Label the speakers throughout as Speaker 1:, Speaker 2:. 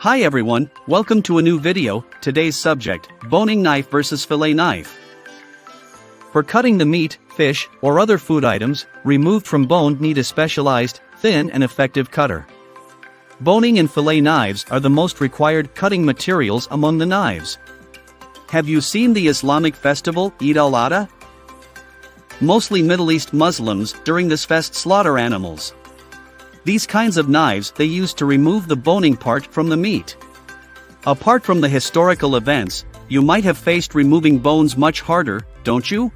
Speaker 1: Hi everyone, welcome to a new video. Today's subject, boning knife versus fillet knife. For cutting the meat, fish, or other food items removed from bone need a specialized, thin and effective cutter. Boning and fillet knives are the most required cutting materials among the knives. Have you seen the Islamic festival, Eid al-Adha? Mostly Middle East Muslims during this fest slaughter animals. These kinds of knives they use to remove the boning part from the meat. Apart from the historical events, you might have faced removing bones much harder, don't you?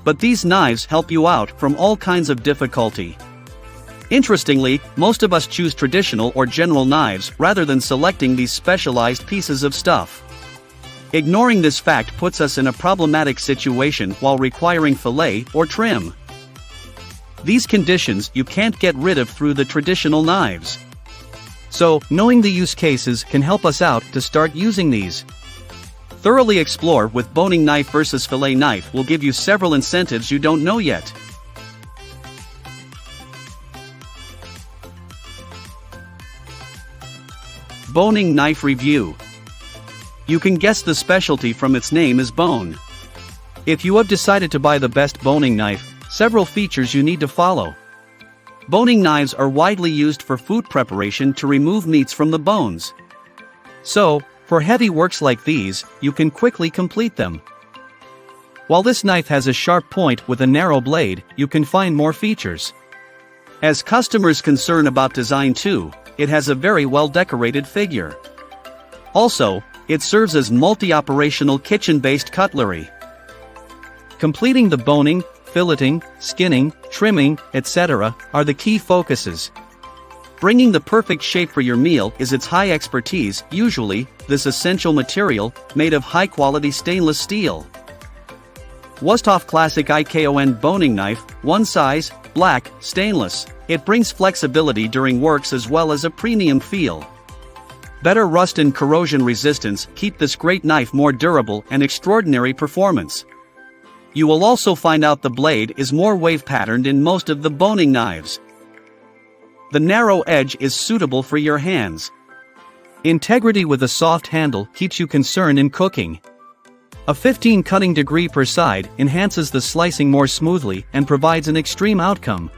Speaker 1: But these knives help you out from all kinds of difficulty. Interestingly, most of us choose traditional or general knives rather than selecting these specialized pieces of stuff. Ignoring this fact puts us in a problematic situation while requiring fillet or trim. These conditions you can't get rid of through the traditional knives. So, knowing the use cases can help us out to start using these. Thoroughly explore with boning knife versus fillet knife will give you several incentives you don't know yet. Boning knife review. You can guess the specialty from its name is bone. If you have decided to buy the best boning knife, several features you need to follow. Boning knives are widely used for food preparation to remove meats from the bones. So, for heavy works like these, you can quickly complete them. While this knife has a sharp point with a narrow blade, you can find more features. As customers concern about design too, it has a very well decorated figure. Also, it serves as multi-operational kitchen-based cutlery. Completing the boning, filleting, skinning, trimming, etc. are the key focuses. Bringing the perfect shape for your meal is its high expertise. Usually, this essential material, made of high-quality stainless steel. Wusthof Classic IKON boning knife, one size, black, stainless. It brings flexibility during works as well as a premium feel. Better rust and corrosion resistance keep this great knife more durable and extraordinary performance. You will also find out the blade is more wave-patterned in most of the boning knives. The narrow edge is suitable for your hands. Integrity with a soft handle keeps you concerned in cooking. A 15 cutting degree per side enhances the slicing more smoothly and provides an extreme outcome.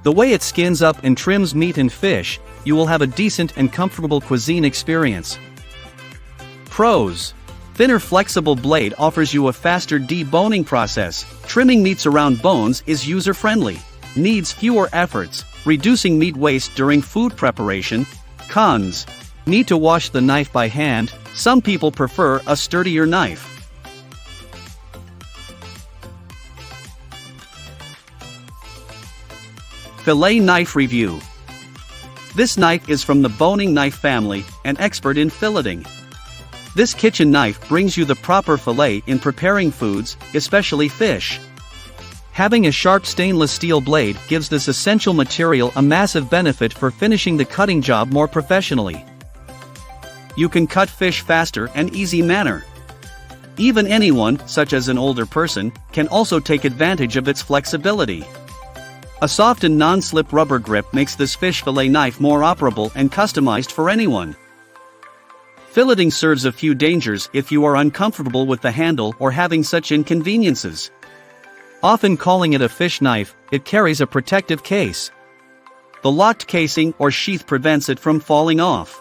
Speaker 1: The way it skins up and trims meat and fish, you will have a decent and comfortable cuisine experience. Pros. Thinner flexible blade offers you a faster deboning process. Trimming meats around bones is user-friendly. Needs fewer efforts, reducing meat waste during food preparation. Cons. Need to wash the knife by hand. Some people prefer a sturdier knife. Fillet knife review. This knife is from the boning knife family, an expert in filleting. This kitchen knife brings you the proper fillet in preparing foods, especially fish. Having a sharp stainless steel blade gives this essential material a massive benefit for finishing the cutting job more professionally. You can cut fish faster and easy manner. Even anyone, such as an older person, can also take advantage of its flexibility. A soft and non-slip rubber grip makes this fish fillet knife more operable and customized for anyone. Filleting serves a few dangers if you are uncomfortable with the handle or having such inconveniences. Often calling it a fish knife, it carries a protective case. The locked casing or sheath prevents it from falling off.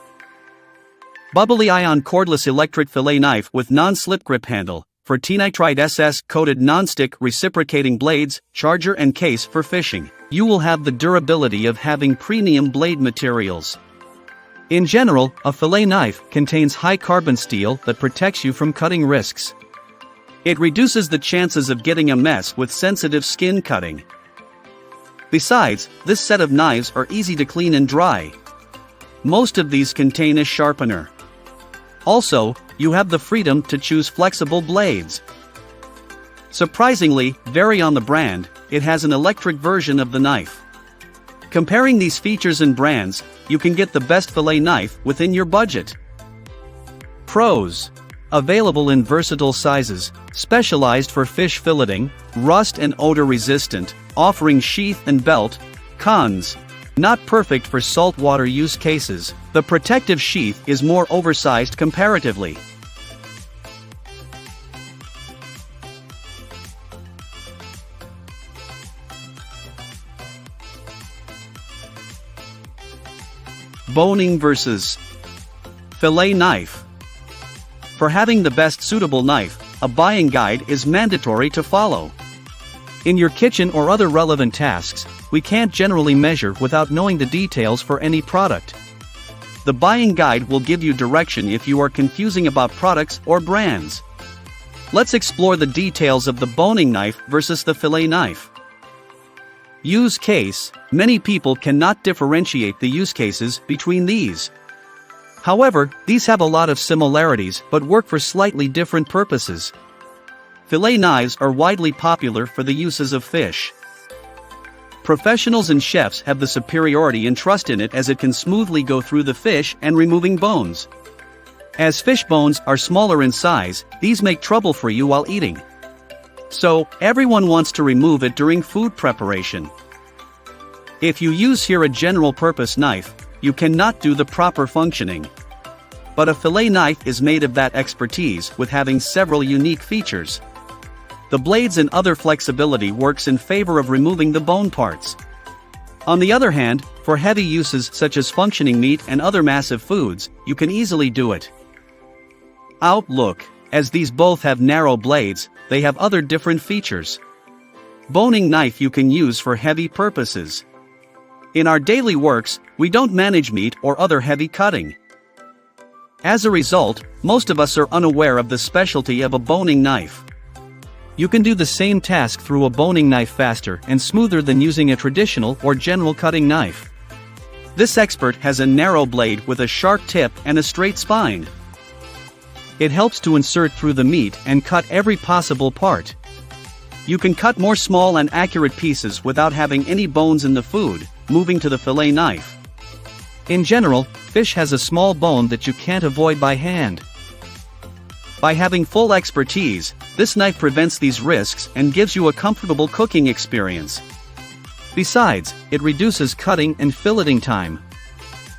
Speaker 1: Bubbly ion cordless electric fillet knife with non-slip grip handle, for T-nitride SS coated non-stick reciprocating blades, charger and case for fishing. You will have the durability of having premium blade materials. In general, a fillet knife contains high carbon steel that protects you from cutting risks. It reduces the chances of getting a mess with sensitive skin cutting. Besides, this set of knives are easy to clean and dry. Most of these contain a sharpener. Also, you have the freedom to choose flexible blades. Surprisingly, vary on the brand, it has an electric version of the knife. Comparing these features and brands, you can get the best fillet knife within your budget. Pros. Available in versatile sizes, specialized for fish filleting, rust and odor resistant, offering sheath and belt. Cons. Not perfect for saltwater use cases, the protective sheath is more oversized comparatively. Boning versus fillet knife. For having the best suitable knife, a buying guide is mandatory to follow. In your kitchen or other relevant tasks, we can't generally measure without knowing the details for any product. The buying guide will give you direction if you are confusing about products or brands. Let's explore the details of the boning knife versus the fillet knife. Use case. Many people cannot differentiate the use cases between these. However, these have a lot of similarities but work for slightly different purposes. Fillet knives are widely popular for the uses of fish. Professionals and chefs have the superiority and trust in it as it can smoothly go through the fish and removing bones. As fish bones are smaller in size, these make trouble for you while eating. So, everyone wants to remove it during food preparation. If you use here a general-purpose knife, you cannot do the proper functioning. But a fillet knife is made of that expertise with having several unique features. The blades and other flexibility works in favor of removing the bone parts. On the other hand, for heavy uses such as functioning meat and other massive foods, you can easily do it. Outlook. As these both have narrow blades, they have other different features. Boning knife you can use for heavy purposes. In our daily works, we don't manage meat or other heavy cutting. As a result, most of us are unaware of the specialty of a boning knife. You can do the same task through a boning knife faster and smoother than using a traditional or general cutting knife. This expert has a narrow blade with a sharp tip and a straight spine. It helps to insert through the meat and cut every possible part. You can cut more small and accurate pieces without having any bones in the food. Moving to the fillet knife. In general, fish has a small bone that you can't avoid by hand. By having full expertise, this knife prevents these risks and gives you a comfortable cooking experience. Besides, it reduces cutting and filleting time.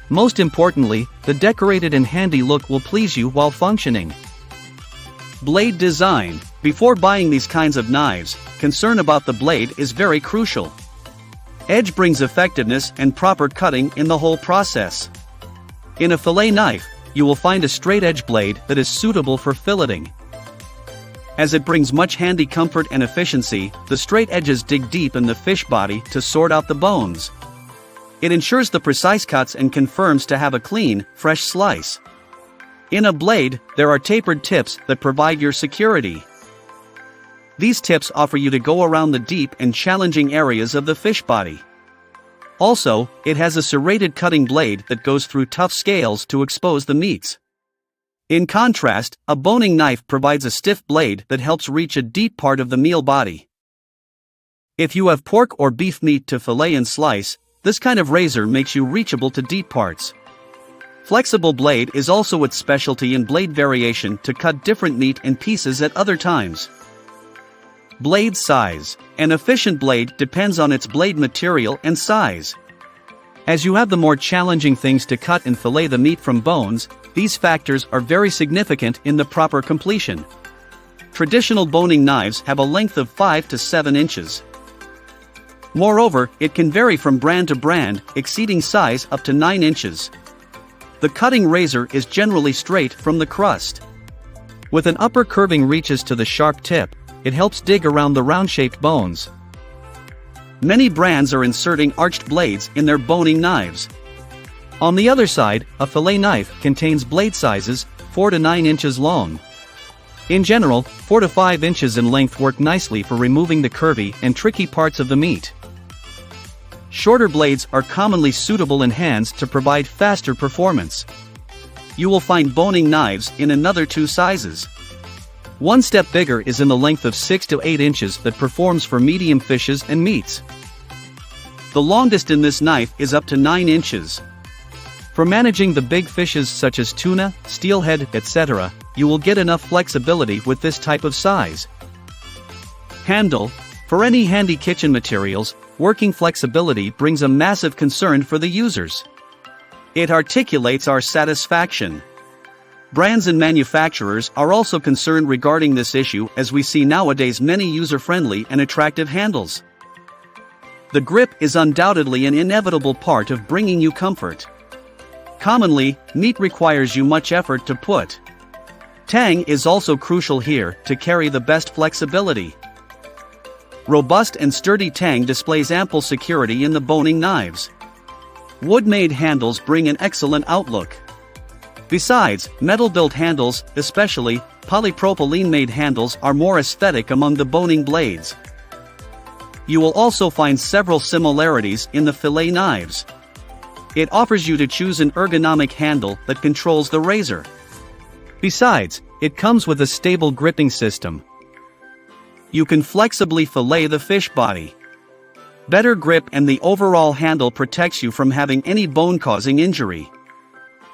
Speaker 1: Most importantly, the decorated and handy look will please you while functioning. Blade design. Before buying these kinds of knives, concern about the blade is very crucial. Edge brings effectiveness and proper cutting in the whole process. In a fillet knife, you will find a straight edge blade that is suitable for filleting. As it brings much handy comfort and efficiency, the straight edges dig deep in the fish body to sort out the bones. It ensures the precise cuts and confirms to have a clean, fresh slice. In a blade, there are tapered tips that provide your security. These tips offer you to go around the deep and challenging areas of the fish body. Also, it has a serrated cutting blade that goes through tough scales to expose the meats. In contrast, a boning knife provides a stiff blade that helps reach a deep part of the meal body. If you have pork or beef meat to fillet and slice, this kind of razor makes you reachable to deep parts. Flexible blade is also its specialty in blade variation to cut different meat in pieces at other times. Blade size. An efficient blade depends on its blade material and size. As you have the more challenging things to cut and fillet the meat from bones, these factors are very significant in the proper completion. Traditional boning knives have a length of 5 to 7 inches. Moreover, it can vary from brand to brand, exceeding size up to 9 inches. The cutting razor is generally straight from the crust. With an upper curving reaches to the sharp tip, it helps dig around the round-shaped bones. Many brands are inserting arched blades in their boning knives. On the other side, a fillet knife contains blade sizes 4 to 9 inches long. In general, 4 to 5 inches in length work nicely for removing the curvy and tricky parts of the meat. Shorter blades are commonly suitable in hands to provide faster performance. You will find boning knives in another 2 sizes. One step bigger is in the length of 6 to 8 inches that performs for medium fishes and meats. The longest in this knife is up to 9 inches. For managing the big fishes such as tuna, steelhead, etc., you will get enough flexibility with this type of size. Handle. For any handy kitchen materials, working flexibility brings a massive concern for the users. It articulates our satisfaction. Brands and manufacturers are also concerned regarding this issue, as we see nowadays many user-friendly and attractive handles. The grip is undoubtedly an inevitable part of bringing you comfort. Commonly, meat requires you much effort to put. Tang is also crucial here to carry the best flexibility. Robust and sturdy tang displays ample security in the boning knives. Wood-made handles bring an excellent outlook. Besides, metal-built handles, especially polypropylene-made handles, are more aesthetic among the boning blades. You will also find several similarities in the fillet knives. It offers you to choose an ergonomic handle that controls the razor. Besides, it comes with a stable gripping system. You can flexibly fillet the fish body. Better grip and the overall handle protects you from having any bone-causing injury.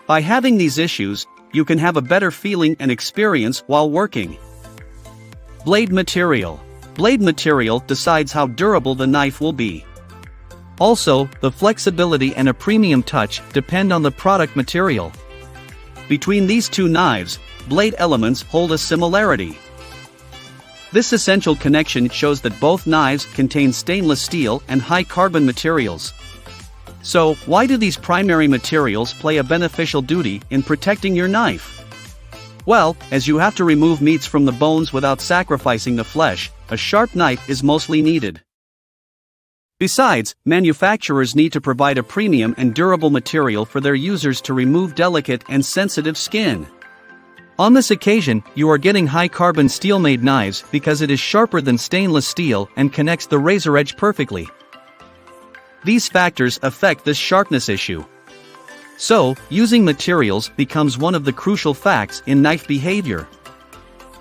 Speaker 1: By having these issues, you can have a better feeling and experience while working. Blade material. Blade material decides how durable the knife will be. Also, the flexibility and a premium touch depend on the product material. Between these two knives, blade elements hold a similarity. This essential connection shows that both knives contain stainless steel and high-carbon materials. So, why do these primary materials play a beneficial duty in protecting your knife? Well, as you have to remove meats from the bones without sacrificing the flesh, a sharp knife is mostly needed. Besides, manufacturers need to provide a premium and durable material for their users to remove delicate and sensitive skin. On this occasion, you are getting high-carbon steel-made knives because it is sharper than stainless steel and connects the razor edge perfectly. These factors affect this sharpness issue. So, using materials becomes one of the crucial facts in knife behavior.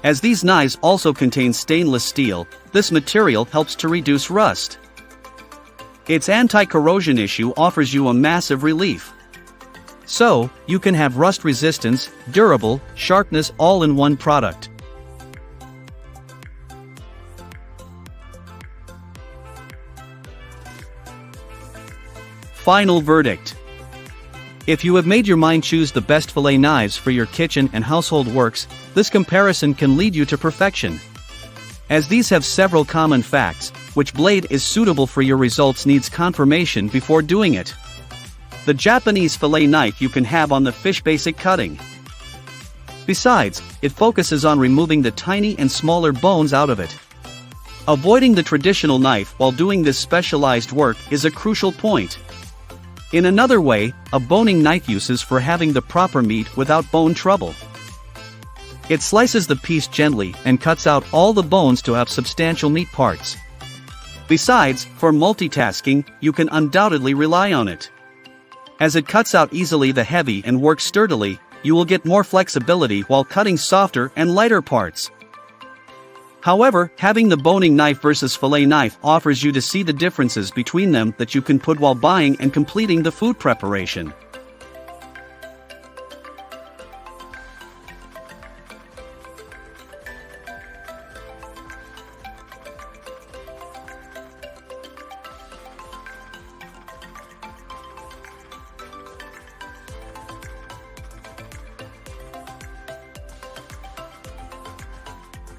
Speaker 1: As these knives also contain stainless steel, this material helps to reduce rust. Its anti-corrosion issue offers you a massive relief. So, you can have rust resistance, durable, sharpness all in one product. Final verdict. If you have made your mind choose the best fillet knives for your kitchen and household works, this comparison can lead you to perfection. As these have several common facts, which blade is suitable for your results needs confirmation before doing it. The Japanese fillet knife you can have on the fish basic cutting. Besides, it focuses on removing the tiny and smaller bones out of it. Avoiding the traditional knife while doing this specialized work is a crucial point. In another way, a boning knife uses for having the proper meat without bone trouble. It slices the piece gently and cuts out all the bones to have substantial meat parts. Besides, for multitasking, you can undoubtedly rely on it. As it cuts out easily the heavy and works sturdily, you will get more flexibility while cutting softer and lighter parts. However, having the boning knife versus fillet knife offers you to see the differences between them that you can put while buying and completing the food preparation.